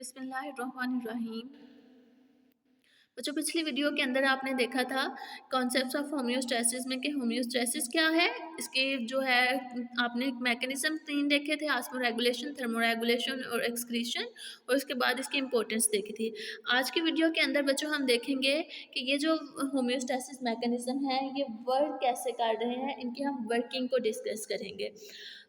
बिस्मिल्लाहिर्रहमानिर्रहीम। बच्चों, पिछली वीडियो के अंदर आपने देखा था कॉन्सेप्ट्स ऑफ होम्योस्टैसिस में कि होम्योस्टैसिस क्या है। इसके जो है आपने मैकेनिज्म 3 देखे थे, ऑस्मोरेगुलेशन, थर्मोरेगुलेशन और एक्सक्रीशन, और उसके बाद इसकी इंपॉर्टेंस देखी थी। आज की वीडियो के अंदर बच्चों हम देखेंगे कि ये जो होम्योस्टैसिस मैकेनिज्म है ये वर्क कैसे कर रहे हैं, इनकी हम वर्किंग को डिस्कस करेंगे।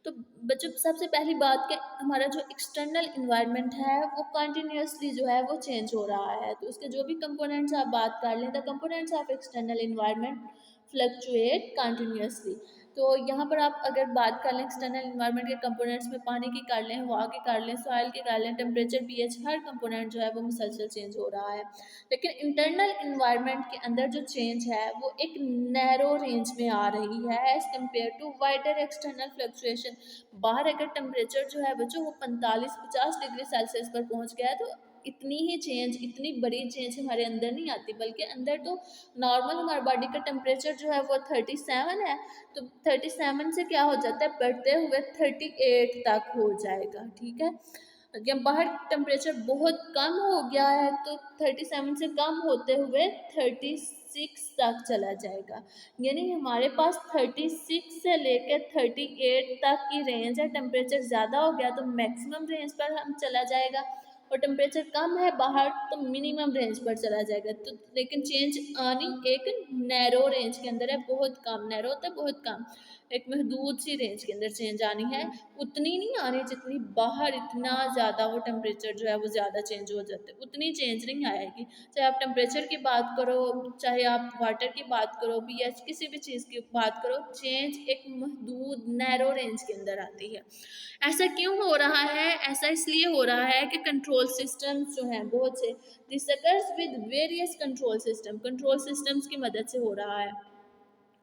तो बच्चों, सबसे पहली बात कि हमारा जो एक्सटर्नल इन्वायरमेंट है वो कंटिन्यूसली जो है वो चेंज हो रहा है। तो उसके जो भी कंपोनेंट्स आप बात कर लें, the components of external environment fluctuate continuously. तो यहाँ पर आप अगर बात कर लें एक्सटर्नल इन्वायरमेंट के कंपोनेंट्स में, पानी की कर लें, हवा की कर लें, सॉइल की कर लें, टेम्परेचर, पीएच, हर कंपोनेंट जो है वो मुसलसल चेंज हो रहा है। लेकिन इंटरनल इन्वायरमेंट के अंदर जो चेंज है वो एक नैरो रेंज में आ रही है as compared to wider external fluctuation. बाहर अगर टेम्परेचर जो है बच्चों वो 45-50 डिग्री सेल्सियस पर पहुंच गया है, तो इतनी ही चेंज, इतनी बड़ी चेंज हमारे अंदर नहीं आती, बल्कि अंदर तो नॉर्मल हमारे बॉडी का टेम्परेचर जो है वो 37 है। तो 37 से क्या हो जाता है, बढ़ते हुए 38 तक हो जाएगा। ठीक है, जब बाहर टेम्परेचर बहुत कम हो गया है तो 37 से कम होते हुए 36 तक चला जाएगा। यानी हमारे पास 36 से लेकर 38 तक की रेंज है। टेम्परेचर ज़्यादा हो गया तो मैक्सिमम रेंज पर हम चला जाएगा, और टेम्परेचर कम है बाहर तो मिनिमम रेंज पर चला जाएगा। तो लेकिन चेंज आनी एक नैरो रेंज के अंदर है, बहुत कम। नैरो होता है बहुत कम, एक महदूद सी रेंज के अंदर चेंज आनी है। उतनी नहीं आनी जितनी बाहर इतना ज़्यादा वो टेम्परेचर जो है वो ज़्यादा चेंज हो जाते, उतनी चेंज नहीं आएगी। चाहे आप टेम्परेचर की बात करो, चाहे आप वाटर की बात करो, पीएच, किसी भी चीज़ की बात करो, चेंज एक महदूद नैरो रेंज के अंदर आती है। ऐसा क्यों हो रहा है? ऐसा इसलिए हो रहा है कि कंट्रोल सिस्टम्स जो हैं बहुत से, this occurs with various control systems की मदद से हो रहा है।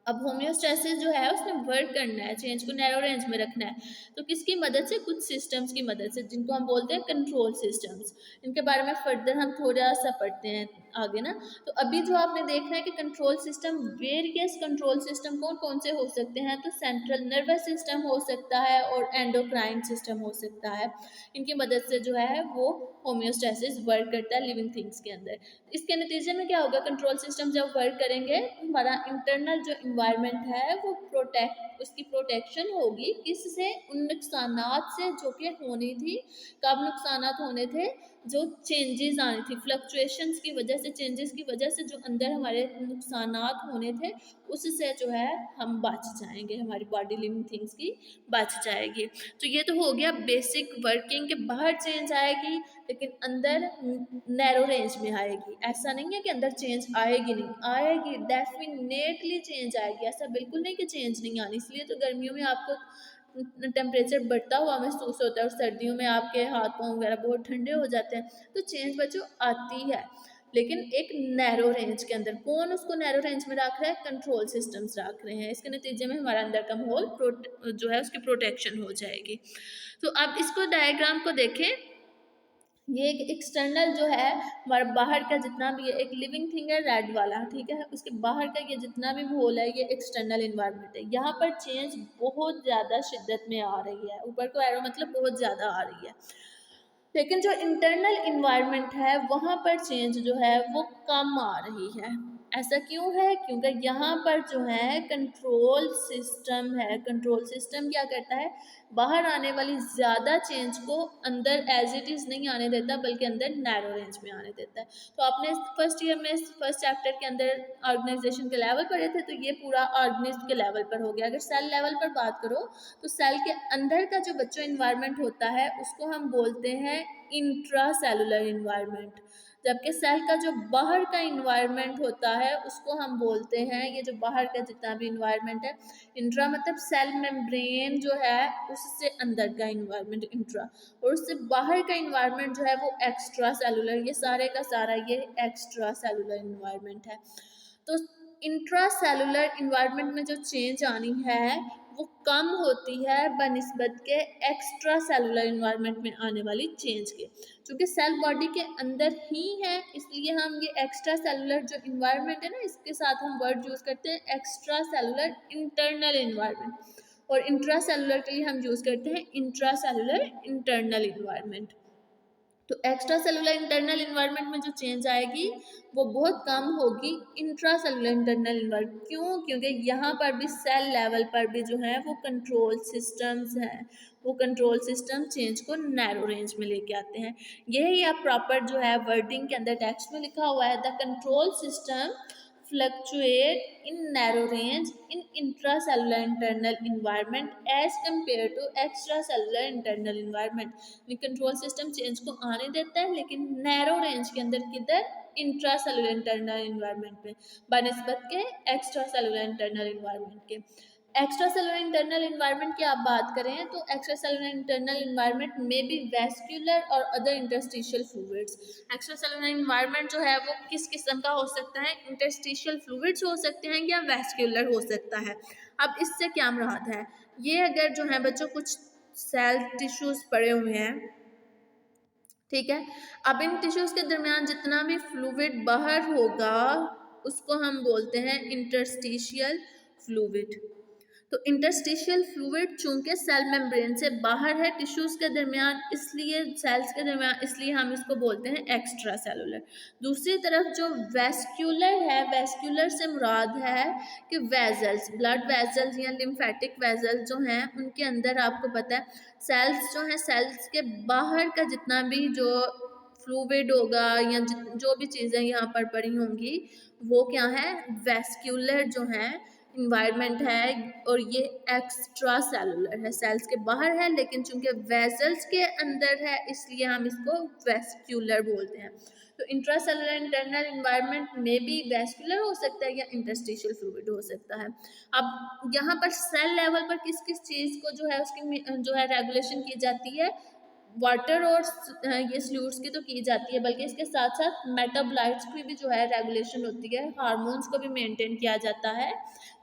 अब होम्योस्टैसिस जो है उसने वर्क करना है, चेंज को नैरो रेंज में रखना है। तो किसकी मदद से? कुछ सिस्टम्स की मदद से, जिनको हम बोलते हैं कंट्रोल सिस्टम्स। इनके बारे में फर्दर हम थोड़ा सा पढ़ते हैं आगे ना। तो अभी जो आपने देखना है कि control system, various control system कौन कौन से हो सकते हैं, तो सेंट्रल नर्वस सिस्टम हो सकता है और एंडोक्राइन सिस्टम हो सकता है। इनकी मदद से जो है वो होम्योस्टैसिस वर्क करता है लिविंग थिंग्स के अंदर। इसके नतीजे में क्या होगा, कंट्रोल सिस्टम जब वर्क करेंगे हमारा इंटरनल जो इन्वायरमेंट है वो उसकी प्रोटेक्शन होगी। किससे? उन नुकसानात से जो कि होनी थी। कब नुकसानात होने थे? जो चेंजेस आनी थी, फ्लक्चुएशंस की वजह से, चेंजेस की वजह से जो अंदर हमारे नुकसानात होने थे उससे जो है हम बच जाएंगे, हमारी बॉडी लिविंग थिंग्स की बच जाएगी। तो ये तो हो गया बेसिक वर्किंग के, बाहर चेंज आएगी लेकिन अंदर नैरो रेंज में आएगी। ऐसा नहीं है कि अंदर चेंज आएगी नहीं, आएगी, डेफिनेटली चेंज आएगी। ऐसा बिल्कुल नहीं कि चेंज नहीं आनी। इसलिए तो गर्मियों में आपको टेम्परेचर बढ़ता हुआ महसूस होता है और सर्दियों में आपके हाथ पाँव वगैरह बहुत ठंडे हो जाते हैं। तो चेंज बच्चों आती है, लेकिन एक नैरो रेंज के अंदर। कौन उसको नैरो रेंज में रख रहा है? कंट्रोल सिस्टम्स रख रहे हैं। इसके नतीजे में हमारा अंदर का माहौल जो है उसकी प्रोटेक्शन हो जाएगी। तो अब इसको डायग्राम को देखें। ये एक एक्सटर्नल जो है हमारा बाहर का जितना भी है, एक लिविंग थिंग है रेड वाला, ठीक है, उसके बाहर का ये जितना भी माहौल है ये एक्सटर्नल इन्वायरमेंट है। यहाँ पर चेंज बहुत ज़्यादा शिद्दत में आ रही है, ऊपर को एरो मतलब बहुत ज़्यादा आ रही है। लेकिन जो इंटरनल इन्वायरमेंट है वहाँ पर चेंज जो है वो कम आ रही है। ऐसा क्यों है? क्योंकि यहाँ पर जो है कंट्रोल सिस्टम है। कंट्रोल सिस्टम क्या करता है? बाहर आने वाली ज़्यादा चेंज को अंदर एज इट इज़ नहीं आने देता, बल्कि अंदर नैरो रेंज में आने देता है। तो आपने फर्स्ट ईयर में फर्स्ट चैप्टर के अंदर ऑर्गेनाइजेशन के लेवल पढ़े थे, तो ये पूरा ऑर्गेनिज्म के लेवल पर हो गया। अगर सेल लेवल पर बात करो तो सेल के अंदर का जो बच्चों इन्वायरमेंट होता है उसको हम बोलते हैं इंट्रा सेलुलर इन्वायरमेंट, जबकि सेल का जो बाहर का इन्वायरमेंट होता है उसको हम बोलते हैं, ये जो बाहर का जितना भी इन्वायरमेंट है, इंट्रा मतलब सेल मेम्ब्रेन जो है उससे अंदर का इन्वायरमेंट इंट्रा, और उससे बाहर का इन्वायरमेंट जो है वो एक्स्ट्रा सेलुलर। ये सारे का सारा ये एक्स्ट्रा सेलुलर इन्वायरमेंट है। तो इंट्रा सेलुलर इन्वायरमेंट में जो चेंज आनी है वो कम होती है बनिस्बत के एक्स्ट्रा सेलुलर इन्वायरमेंट में आने वाली चेंज के। क्योंकि सेल बॉडी के अंदर ही है, इसलिए हम ये एक्स्ट्रा सेलुलर जो इन्वायरमेंट है ना, इसके साथ हम वर्ड यूज़ करते हैं एक्स्ट्रा सेलुलर इंटरनल इन्वायरमेंट, और इंट्रा सेलुलर के लिए हम यूज़ करते हैं इंट्रा सेलुलर इंटरनल इन्वायरमेंट। तो एक्स्ट्रा सेलुलर इंटरनल इन्वायरमेंट में जो चेंज आएगी वो बहुत कम होगी इंट्रा सेलुलर इंटरनल इन्वायरमेंट। क्यों? क्योंकि यहाँ पर भी सेल लेवल पर भी जो है वो कंट्रोल सिस्टम्स हैं, वो कंट्रोल सिस्टम चेंज को नैरो रेंज में लेके आते हैं। यही आप प्रॉपर जो है वर्डिंग के अंदर टेक्स्ट में लिखा हुआ है, the control system fluctuate in narrow range in intracellular internal environment as compared to extracellular internal environment। Control system change को आने देता है लेकिन नैरो रेंज के अंदर, किधर? इंट्रासेलुलर इंटरनल इन्वायरमेंट में, बनस्बत के एक्स्ट्रा सेलुलर इंटरनल इन्वायरमेंट के। एक्स्ट्रा सेलुलर इंटरनल इन्वायरमेंट की आप बात करें तो एक्स्ट्रा सेलुलर इंटरनल इन्वायरमेंट में भी वैस्कुलर और other interstitial fluids. Extra cellular environment जो है वो किस किस्म का हो सकता है? इंटरस्टिशियल फ्लूइड्स हो सकते हैं या वैस्कुलर हो सकता है। अब इससे क्या मुराद है? ये अगर जो है बच्चों कुछ सेल टिश्यूज पड़े हुए हैं, ठीक है, अब इन टिश्यूज के दरमियान जितना भी फ्लूइड बाहर होगा उसको हम बोलते हैं इंटरस्टिशियल फ्लूइड। तो इंटरस्टिशियल फ्लूइड चूंकि सेल मेम्ब्रेन से बाहर है टिश्यूज के दरमियान, इसलिए सेल्स के दरमियान, इसलिए हम इसको बोलते हैं एक्स्ट्रा सेलुलर। दूसरी तरफ जो वेस्क्यूलर है, वेस्क्यूलर से मुराद है कि वेजल्स, ब्लड वेजल्स या लिम्फेटिक वेजल्स जो हैं उनके अंदर आपको पता है सेल्स जो हैं, सेल्स के बाहर का जितना भी जो फ्लूइड होगा या जो भी चीज़ें यहाँ पर पड़ी होंगी वो क्या है? वेस्क्यूलर जो है इन्वायरमेंट है, और ये एक्स्ट्रा सेलुलर है, सेल्स के बाहर है लेकिन चूंकि वेजल्स के अंदर है इसलिए हम इसको वेस्क्यूलर बोलते हैं। तो इंट्रासेलुलर इंटरनल इन्वायरमेंट में भी वेस्कुलर हो सकता है या इंटरस्टिशियल फ्लूइड हो सकता है। अब यहाँ पर सेल लेवल पर किस किस चीज़ को जो है उसकी जो है रेगुलेशन की जाती है? वाटर और ये स्लूट्स की तो की जाती है, बल्कि इसके साथ साथ मेटाबोलाइट्स की भी जो है रेगुलेशन होती है, हार्मोन्स को भी मेंटेन किया जाता है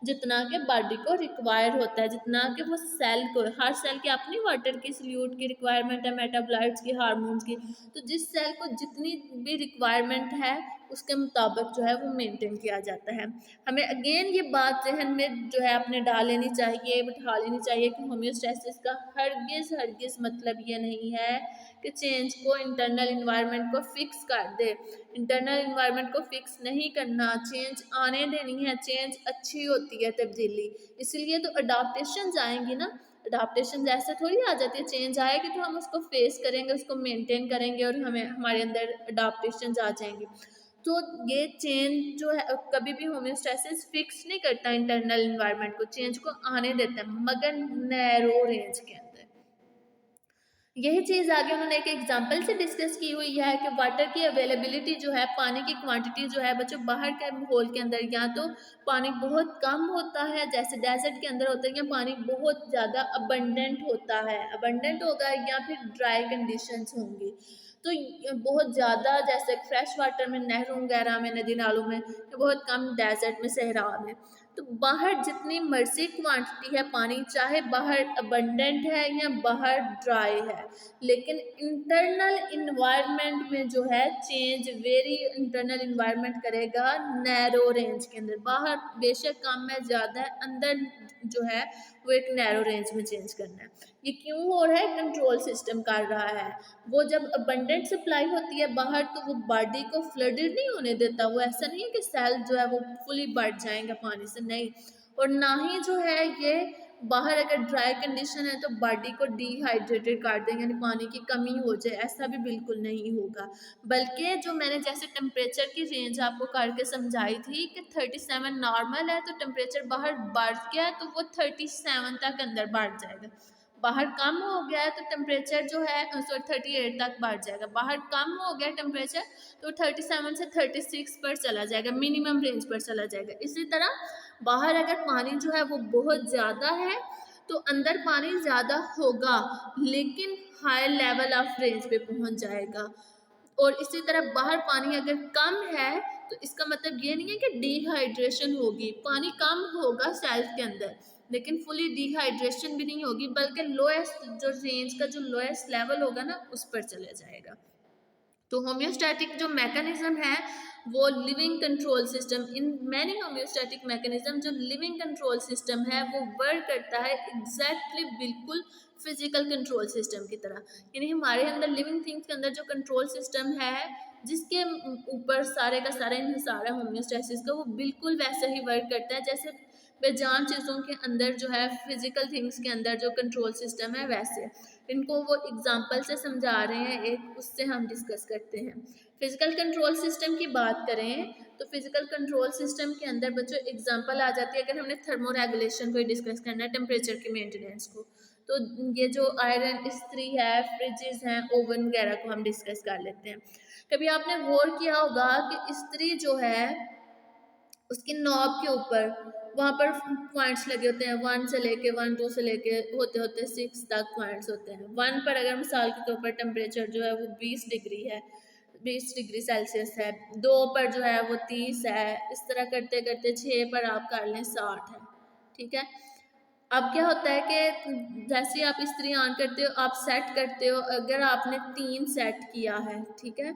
जितना कि बॉडी को रिक्वायर होता है, जितना कि वो सेल को, हर सेल की अपनी वाटर की, सल्यूट की रिक्वायरमेंट है, मेटाबोलाइट्स की, हार्मोन्स की। तो जिस सेल को जितनी भी रिक्वायरमेंट है उसके मुताबिक जो है वो मेंटेन किया जाता है। हमें अगेन ये बात जहन में जो है अपने डाल लेनी चाहिए, बिठा लेनी चाहिए कि होम्योस्टैसिस का हरगिज़ मतलब ये नहीं है कि चेंज को, इंटरनल इन्वायरमेंट को फिक्स कर दे। इंटरनल इन्वायरमेंट को फिक्स नहीं करना, चेंज आने देनी है, चेंज अच्छी होती है तब्दीली, इसलिए तो अडाप्टेशंस आएंगी ना। अडाप्टेशन ऐसे थोड़ी आ जाती है, चेंज आएगी तो हम उसको फेस करेंगे, उसको मेंटेन करेंगे और हमें हमारे अंदर अडाप्टेशंस आ जाएंगी। तो ये चेंज जो है कभी भी होम्योस्टैसिस फिक्स नहीं करता इंटरनल इन्वायरमेंट को, चेंज को आने देता है मगर नैरो रेंज के अंदर। यही चीज़ आगे उन्होंने एक एग्जाम्पल से डिस्कस की हुई है कि वाटर की अवेलेबिलिटी जो है, पानी की क्वांटिटी जो है बच्चों बाहर के माहौल के अंदर या तो पानी बहुत कम होता है जैसे डेजर्ट के अंदर होता है, या पानी बहुत ज़्यादा अबंडेंट होता है, अबंडेंट होगा, या फिर ड्राई कंडीशंस होंगी। तो बहुत ज़्यादा जैसे फ्रेश वाटर में, नहरों वगैरह में, नदी नालों में, या बहुत कम डेजर्ट में, सहरा में। तो बाहर जितनी मर्जी क्वांटिटी है पानी, चाहे बाहर अबंडेंट है या बाहर ड्राई है, लेकिन इंटरनल इन्वायरमेंट में जो है चेंज वेरी इंटरनल इन्वायरमेंट करेगा नैरो रेंज के अंदर। बाहर बेशक कम है, ज़्यादा है, अंदर जो है वो एक नैरो रेंज में चेंज करना है। ये क्यों हो रहा है? कंट्रोल सिस्टम कर रहा है। वो जब अबंडेंट सप्लाई होती है बाहर तो वो बॉडी को फ्लडेड नहीं होने देता, वो ऐसा नहीं है कि सेल जो है वो फुली बढ़ जाएंगे पानी से, नहीं। और ना ही जो है ये बाहर अगर ड्राई कंडीशन है तो बॉडी को डिहाइड्रेटेड कर देंगे, यानी पानी की कमी हो जाए, ऐसा भी बिल्कुल नहीं होगा। बल्कि जो मैंने जैसे टेम्परेचर की रेंज आपको करके समझाई थी कि 37 नॉर्मल है, तो टेम्परेचर बाहर बढ़ गया है तो वो 37 तक अंदर बढ़ जाएगा। बाहर कम हो गया है तो टेम्परेचर जो है 38 तक बढ़ जाएगा। बाहर कम हो गया टेम्परेचर तो 37 से 36 पर चला जाएगा, मिनिमम रेंज पर चला जाएगा। इसी तरह बाहर अगर पानी जो है वो बहुत ज़्यादा है तो अंदर पानी ज़्यादा होगा लेकिन हाई लेवल ऑफ रेंज पे पहुंच जाएगा। और इसी तरह बाहर पानी अगर कम है तो इसका मतलब ये नहीं है कि डिहाइड्रेशन होगी, पानी कम होगा सेल्स के अंदर लेकिन फुली डिहाइड्रेशन भी नहीं होगी, बल्कि लोएस्ट जो रेंज का जो लोएस्ट लेवल होगा ना उस पर चला जाएगा। तो होम्योस्टैटिक जो मैकेनिज्म है वो living control system, in many homeostatic mechanism जो लिविंग कंट्रोल सिस्टम है वो वर्क करता है एग्जैक्टली बिल्कुल फिजिकल कंट्रोल सिस्टम की तरह। यानी हमारे अंदर लिविंग थिंग्स के अंदर जो कंट्रोल सिस्टम है जिसके ऊपर सारे का सारा इन्हिसार है होम्योस्टैसिस का, वो बिल्कुल वैसे ही वर्क करता है जैसे बेजान चीज़ों के अंदर जो है फिजिकल थिंग्स के अंदर जो कंट्रोल सिस्टम है वैसे। इनको वो एग्जाम्पल से समझा रहे हैं एक, उससे हम डिस्कस करते हैं। फिजिकल कंट्रोल सिस्टम की बात करें तो फिजिकल कंट्रोल सिस्टम के अंदर बच्चों एग्जांपल आ जाती है, अगर हमने थर्मो रेगुलेशन को ही डिस्कस करना है, टेम्परेचर की मेंटेनेंस को, तो ये जो आयरन इस्त्री है, फ्रिजेस हैं, ओवन वगैरह को हम डिस्कस कर लेते हैं। कभी आपने गौर किया होगा कि इस्त्री जो है उसकी नॉब के ऊपर वहाँ पर पॉइंट्स लगे होते हैं, 1 से लेके 1 2 से लेके होते होते 6 तक पॉइंट्स होते हैं। 1 पर अगर मिसाल के तौर पर टेम्परेचर जो है वो 20 डिग्री है, 20 डिग्री सेल्सियस है, 2 पर जो है वो 30 है, इस तरह करते करते 6 पर आप कर लें 60 है, ठीक है। अब क्या होता है कि जैसे ही आप इस्त्री ऑन करते हो, आप सेट करते हो, अगर आपने 3 सेट किया है, ठीक है,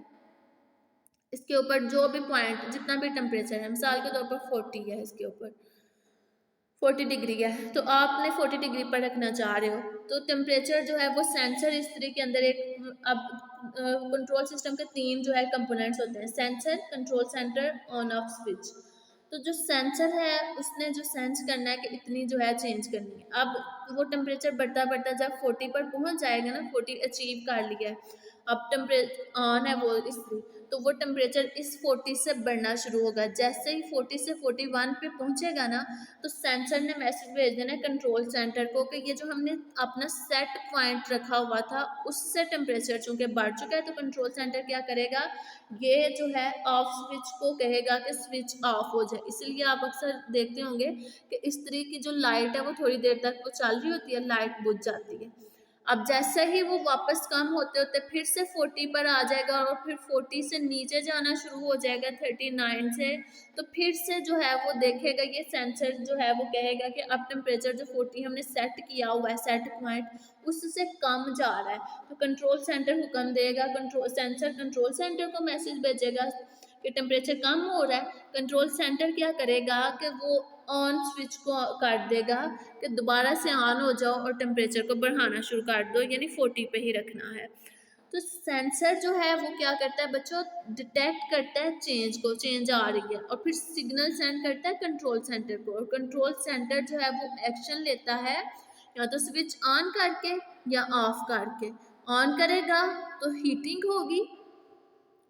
इसके ऊपर जो भी पॉइंट जितना भी टेम्परेचर है, मिसाल के तौर पर 40 है, इसके ऊपर 40 डिग्री है, तो आपने 40 डिग्री पर रखना चाह रहे हो, तो टेम्परेचर जो है वो सेंसर इस्त्री के अंदर एक, अब कंट्रोल सिस्टम के 3 जो है कंपोनेंट्स होते हैं, sensor, control centre, on off switch. तो जो सेंसर है उसने जो सेंस करना है कि इतनी जो है चेंज करनी है। अब वो टेम्परेचर बढ़ता बढ़ता जब 40 पर पहुंच जाएगा ना, 40 अचीव कर लिया है, अब टेम्परेचर ऑन है वो इस्त्री, तो वो टेम्परेचर इस 40 से बढ़ना शुरू होगा। जैसे ही 40 से 41 पे पहुंचेगा ना, तो सेंसर ने मैसेज भेज देना है कंट्रोल सेंटर को कि ये जो हमने अपना सेट पॉइंट रखा हुआ था उससे टेम्परेचर चूंकि बढ़ चुका है, तो कंट्रोल सेंटर क्या करेगा, ये जो है ऑफ स्विच को कहेगा कि स्विच ऑफ हो जाए। इसलिए आप अक्सर देखते होंगे कि इस्त्री की जो लाइट है वो थोड़ी देर तक वो चल रही होती है, लाइट बुझ जाती है। अब जैसे ही वो वापस कम होते होते फिर से 40 पर आ जाएगा और फिर 40 से नीचे जाना शुरू हो जाएगा 39 से, तो फिर से जो है वो देखेगा, ये सेंसर जो है वो कहेगा कि अब टेम्परेचर जो 40 हमने सेट किया हुआ है, सेट पॉइंट उससे कम जा रहा है, तो कंट्रोल सेंटर हुक्म देगा, कंट्रोल सेंटर को मैसेज भेजेगा कि टेम्परेचर कम हो रहा है। कंट्रोल सेंटर क्या करेगा कि वो ऑन स्विच को कर देगा कि दोबारा से ऑन हो जाओ और टेम्परेचर को बढ़ाना शुरू कर दो, यानी 40 पे ही रखना है। तो सेंसर जो है वो क्या करता है बच्चों, डिटेक्ट करता है चेंज को, चेंज आ रही है, और फिर सिग्नल सेंड करता है कंट्रोल सेंटर को, और कंट्रोल सेंटर जो है वो एक्शन लेता है या तो स्विच ऑन करके या ऑफ करके। ऑन करेगा तो हीटिंग होगी,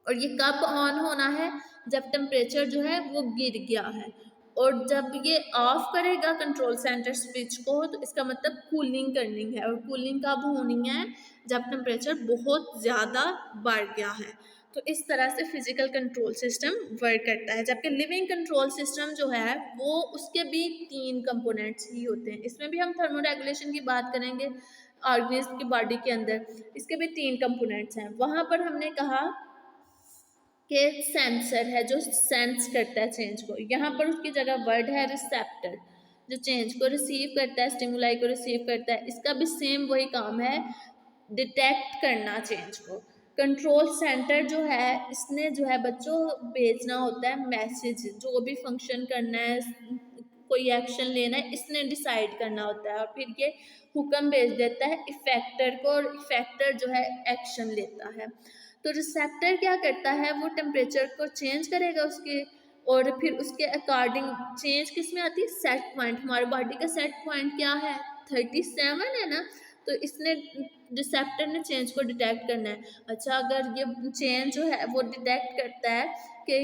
और ये कब ऑन होना है, जब टेम्परेचर जो है वो गिर गया है, और जब ये ऑफ करेगा कंट्रोल सेंटर स्विच को, तो इसका मतलब कूलिंग करनी है, और कूलिंग कब होनी है, जब टेम्परेचर बहुत ज़्यादा बढ़ गया है। तो इस तरह से फिजिकल कंट्रोल सिस्टम वर्क करता है। जबकि लिविंग कंट्रोल सिस्टम जो है वो उसके भी 3 कंपोनेंट्स ही होते हैं। इसमें भी हम थर्मो रेगुलेशन की बात करेंगे ऑर्गेनिज्म की बॉडी के अंदर, इसके भी 3 कंपोनेंट्स हैं। वहाँ पर हमने कहा कि सेंसर है जो सेंस करता है चेंज को, यहाँ पर उसकी जगह वर्ड है रिसेप्टर, जो चेंज को रिसीव करता है, स्टिमुलाई को रिसीव करता है। इसका भी सेम वही काम है, डिटेक्ट करना चेंज को। कंट्रोल सेंटर जो है इसने जो है बच्चों भेजना होता है मैसेज, जो भी फंक्शन करना है, कोई एक्शन लेना है, इसने डिसाइड करना होता है, और फिर ये हुक्म भेज देता है इफेक्टर को, और इफेक्टर जो है एक्शन लेता है। तो रिसेप्टर क्या करता है, वो टेम्परेचर को चेंज करेगा उसके, और फिर उसके अकॉर्डिंग चेंज किस में आती है, सेट पॉइंट। हमारी बॉडी का सेट पॉइंट क्या है, 37 है ना, तो इसने रिसेप्टर ने चेंज को डिटेक्ट करना है। अच्छा, अगर ये चेंज जो है वो डिटेक्ट करता है कि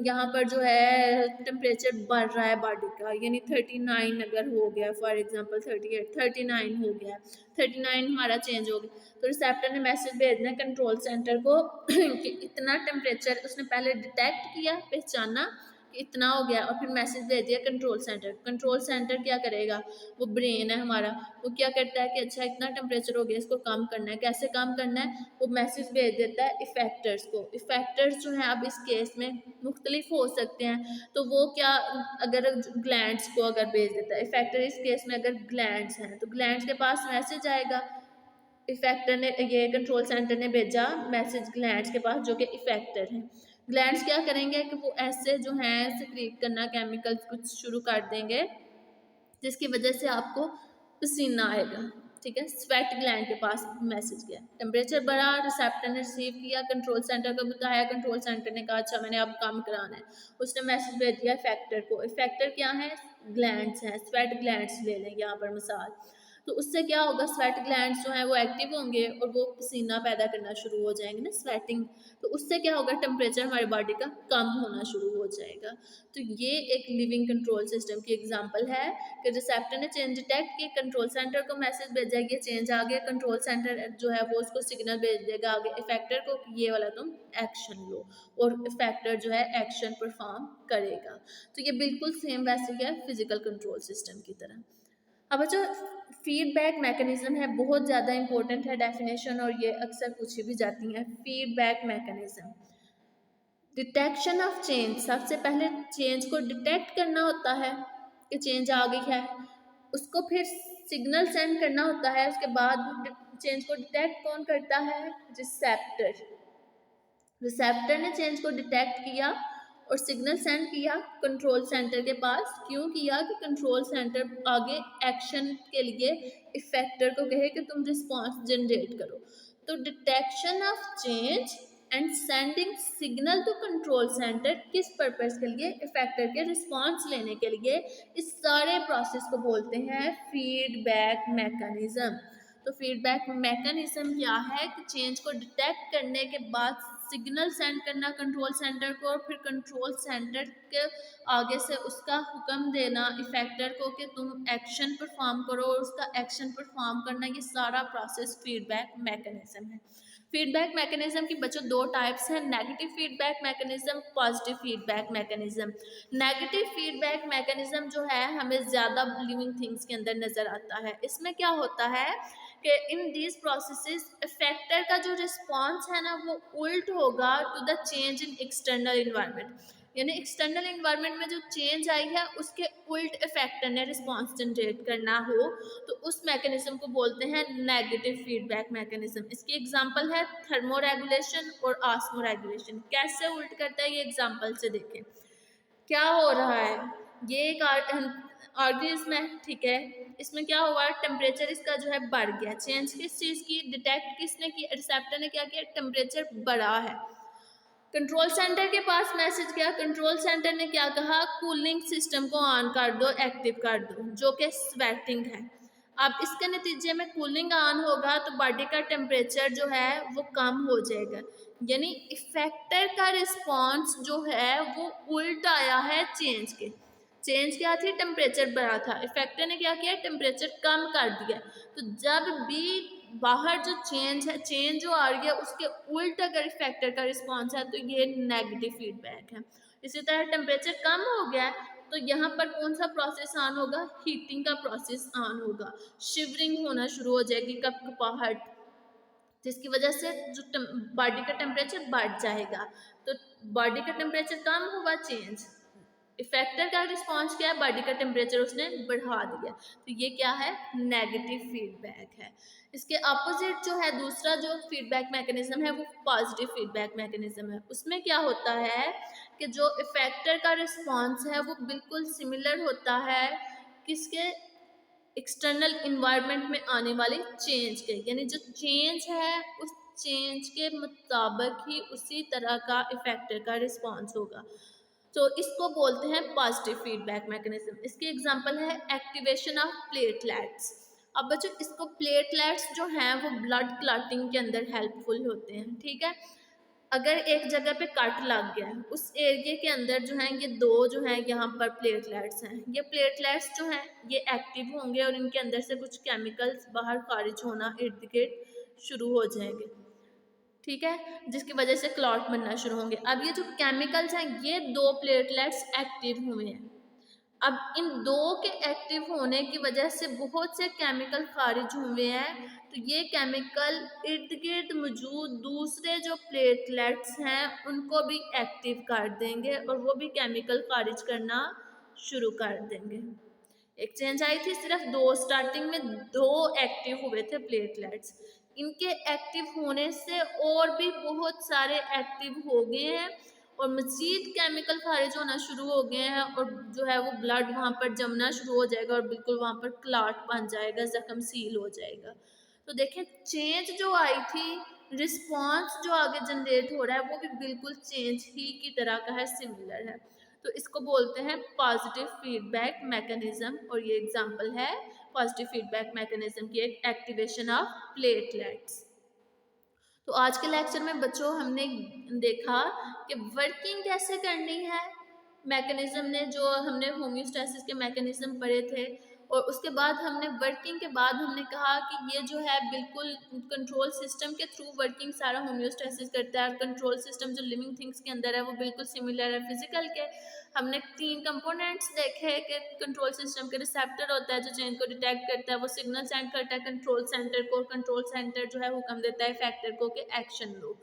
यहाँ पर जो है टेम्परेचर बढ़ रहा है बॉडी का, यानी 39 अगर हो गया, फॉर एग्जांपल 38 39 हो गया, 39 हमारा चेंज हो गया, तो रिसेप्टर ने मैसेज भेजना है कंट्रोल सेंटर को कि इतना टेम्परेचर उसने पहले डिटेक्ट किया, पहचाना कि इतना हो गया, और फिर मैसेज भेज दिया कंट्रोल सेंटर। कंट्रोल सेंटर क्या करेगा, वो ब्रेन है हमारा, वो क्या करता है कि अच्छा इतना टेम्परेचर हो गया, इसको कम करना है। कैसे कम करना है, वो मैसेज भेज देता है इफेक्टर्स को। इफेक्टर्स जो हैं अब इस केस में मुख्तलिफ हो सकते हैं, तो वो क्या, अगर ग्लैंड्स को अगर भेज देता है इफेक्टर, इस केस में अगर ग्लैंड्स हैं तो ग्लैंड्स के पास मैसेज आएगा, इफेक्टर ने, ये कंट्रोल सेंटर ने भेजा मैसेज ग्लैंड्स के पास जो कि इफेक्टर हैं। ग्लैंड्स क्या करेंगे कि वो ऐसे जो हैं सिक्रीट करना केमिकल्स कुछ शुरू कर देंगे, जिसकी वजह से आपको पसीना आएगा। ठीक है, स्वेट ग्लैंड के पास मैसेज गया, टेम्परेचर बढ़ा, रिसेप्टर ने रिसीव किया, कंट्रोल सेंटर को बताया, कंट्रोल सेंटर ने कहा अच्छा मैंने अब काम कराना है, उसने मैसेज भेज दिया इफेक्टर को। इफेक्टर क्या है, ग्लैंड्स हैं, स्वेट ग्लैंड्स ले लें यहाँ पर मिसाल। तो उससे क्या होगा, स्वेट ग्लैंड्स जो है वो एक्टिव होंगे और वो पसीना पैदा करना शुरू हो जाएंगे ना, स्वेटिंग। तो उससे क्या होगा, टेम्परेचर हमारी बॉडी का कम होना शुरू हो जाएगा। तो ये एक लिविंग कंट्रोल सिस्टम की एग्जांपल है कि रिसेप्टर ने चेंज डिटेक्ट की, कंट्रोल सेंटर को मैसेज भेजा, ये चेंज आ गया, कंट्रोल सेंटर जो है वो उसको सिग्नल भेज देगा आगे इफेक्टर को कि ये वाला तुम एक्शन लो, और इफेक्टर जो है एक्शन परफॉर्म करेगा। तो ये बिल्कुल सेम वैसे ही है फिजिकल कंट्रोल सिस्टम की तरह। अब बच्चों फीडबैक मैकेनिज्म है, बहुत ज़्यादा इंपॉर्टेंट है डेफिनेशन, और ये अक्सर पूछी भी जाती है। Feedback mechanism, detection of change, सबसे पहले चेंज को डिटेक्ट करना होता है कि चेंज आ गई है, उसको फिर सिग्नल सेंड करना होता है, उसके बाद चेंज को डिटेक्ट कौन करता है, रिसेप्टर। रिसेप्टर ने चेंज को डिटेक्ट किया और सिग्नल सेंड किया कंट्रोल सेंटर के पास। क्यों किया कि कंट्रोल सेंटर आगे एक्शन के लिए इफेक्टर को कहे कि तुम रिस्पॉन्स जनरेट करो। तो detection of change and sending signal to control centre किस पर्पस के लिए, इफेक्टर के रिस्पॉन्स लेने के लिए। इस सारे प्रोसेस को बोलते हैं फीडबैक मैकेनिज्म। तो फीडबैक मैकेनिज्म क्या है कि चेंज को डिटेक्ट करने के बाद सिग्नल सेंड करना कंट्रोल सेंटर को, और फिर कंट्रोल सेंटर के आगे से उसका हुक्म देना इफेक्टर को कि तुम एक्शन परफॉर्म करो, और उसका एक्शन परफॉर्म करना, ये सारा प्रोसेस फीडबैक मैकेनिज्म है। फीडबैक मैकेनिज्म की बच्चों दो टाइप्स हैं, negative feedback mechanism, positive feedback mechanism. Negative feedback mechanism जो है हमें ज़्यादा लिविंग थिंग्स के अंदर नज़र आता है। इसमें क्या होता है कि इन दीज प्रोसेसेस इफेक्टर का जो रिस्पॉन्स है ना वो उल्ट होगा to the change in external environment, यानी एक्सटर्नल इन्वायरमेंट में जो चेंज आई है उसके उल्ट इफेक्टर ने रिस्पॉन्स जनरेट करना हो, तो उस मैकेनिज्म को बोलते हैं नेगेटिव फीडबैक मैकेनिज्म। इसकी एग्जांपल है थर्मो रेगुलेशन और ऑस्मो रेगुलेशन। कैसे उल्ट करता है ये एग्जांपल से देखें। क्या हो रहा है, ये एक ऑर्गेनिज्म है, ठीक है, इसमें क्या हुआ, टेम्परेचर इसका जो है बढ़ गया। चेंज किस चीज़ की डिटेक्ट किसने की, रिसेप्टर ने क्या किया, टेम्परेचर बढ़ा है। कंट्रोल सेंटर के पास मैसेज गया, कंट्रोल सेंटर ने क्या कहा, कूलिंग सिस्टम को ऑन कर दो, एक्टिव कर दो, जो कि स्वेटिंग है। अब इसके नतीजे में कूलिंग ऑन होगा तो बॉडी का टेम्परेचर जो है वो कम हो जाएगा, यानी इफेक्टर का रिस्पॉन्स जो है वो उल्ट आया है चेंज के। चेंज क्या थी, टेम्परेचर बढ़ा था, इफेक्टर ने क्या किया, टेम्परेचर कम कर दिया। तो जब भी बाहर जो चेंज है, चेंज जो आ रही है उसके उल्ट अगर इफेक्टर का रिस्पॉन्स है तो ये नेगेटिव फीडबैक है। इसी तरह टेम्परेचर कम हो गया है तो यहाँ पर कौन सा प्रोसेस ऑन होगा, हीटिंग का प्रोसेस ऑन होगा, शिवरिंग होना शुरू हो जाएगी, कपकपाहट, जिसकी वजह से जो बॉडी का टेम्परेचर बढ़ जाएगा। तो बॉडी का टेम्परेचर कम हुआ, चेंज, इफेक्टर का रिस्पॉन्स क्या है, बॉडी का टेम्परेचर उसने बढ़ा दिया, तो ये क्या है, नेगेटिव फीडबैक है। इसके अपोजिट जो है दूसरा जो फीडबैक मैकेनिज्म है वो पॉजिटिव फीडबैक मैकेनिज्म है। उसमें क्या होता है कि जो इफेक्टर का रिस्पॉन्स है वो बिल्कुल सिमिलर होता है किसके, एक्सटर्नल इन्वायरमेंट में आने वाले चेंज के, यानी जो चेंज है उस चेंज के मुताबिक ही उसी तरह का इफेक्टर का रिस्पॉन्स होगा। तो इसको बोलते हैं पॉजिटिव फीडबैक मैकेनिज्म। इसकी एग्जांपल है एक्टिवेशन ऑफ प्लेटलेट्स। अब बच्चों इसको प्लेटलेट्स जो हैं वो ब्लड क्लॉटिंग के अंदर हेल्पफुल होते हैं, ठीक है। अगर एक जगह पे कट लग गया है उस एरिया के अंदर जो है ये दो जो है यहाँ पर प्लेटलेट्स हैं, ये प्लेटलेट्स जो हैं ये एक्टिव होंगे और इनके अंदर से कुछ केमिकल्स बाहर खारिज होना इर्द गिर्द शुरू हो जाएंगे, ठीक है, जिसकी वजह से क्लॉट बनना शुरू होंगे। अब ये जो केमिकल्स हैं ये दो प्लेटलेट्स एक्टिव हुए हैं, अब इन दो के एक्टिव होने की वजह से बहुत से केमिकल खारिज हुए हैं, तो ये केमिकल इर्द गिर्द मौजूद दूसरे जो प्लेटलेट्स हैं उनको भी एक्टिव कर देंगे और वो भी केमिकल खारिज करना शुरू कर देंगे। एक चेंज आई थी सिर्फ दो, स्टार्टिंग में दो एक्टिव हुए थे प्लेटलेट्स, इनके एक्टिव होने से और भी बहुत सारे एक्टिव हो गए हैं और मज़ीद केमिकल ख़ारिज होना शुरू हो गए हैं और जो है वो ब्लड वहाँ पर जमना शुरू हो जाएगा और बिल्कुल वहाँ पर क्लॉट बन जाएगा, ज़ख्म सील हो जाएगा। तो देखें चेंज जो आई थी, रिस्पॉन्स जो आगे जनरेट हो रहा है वो भी बिल्कुल चेंज ही की तरह का है, सिमिलर है। तो इसको बोलते हैं पॉजिटिव फीडबैक मैकेनिज्म और ये एग्जांपल है पॉजिटिव फीडबैक मैकेनिज्म की, एक एक्टिवेशन ऑफ प्लेटलेट्स। तो आज के लेक्चर में बच्चों हमने देखा कि वर्किंग कैसे करनी है मैकेनिज्म ने, जो हमने होम्योस्टैसिस के मैकेनिज्म पढ़े थे, और उसके बाद हमने वर्किंग के बाद हमने कहा कि ये जो है बिल्कुल कंट्रोल सिस्टम के थ्रू वर्किंग सारा होम्योस्टैसिस करता है, और कंट्रोल सिस्टम जो लिविंग थिंग्स के अंदर है वो बिल्कुल सिमिलर है फिजिकल के। हमने 3 कंपोनेंट्स देखे कि कंट्रोल सिस्टम के रिसेप्टर होता है जो चेंज को डिटेक्ट करता है, वो सिग्नल सेंड करता है कंट्रोल सेंटर को, और कंट्रोल सेंटर जो है हुक्म देता है इफेक्टर को कि एक्शन लो।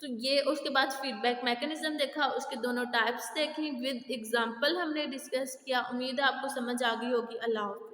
तो ये उसके बाद फीडबैक मैकेनिज्म देखा, उसके दोनों टाइप्स देखी, विद एग्जांपल हमने डिस्कस किया। उम्मीद है आपको समझ आ गई होगी। अल्लाह हाफ़िज़।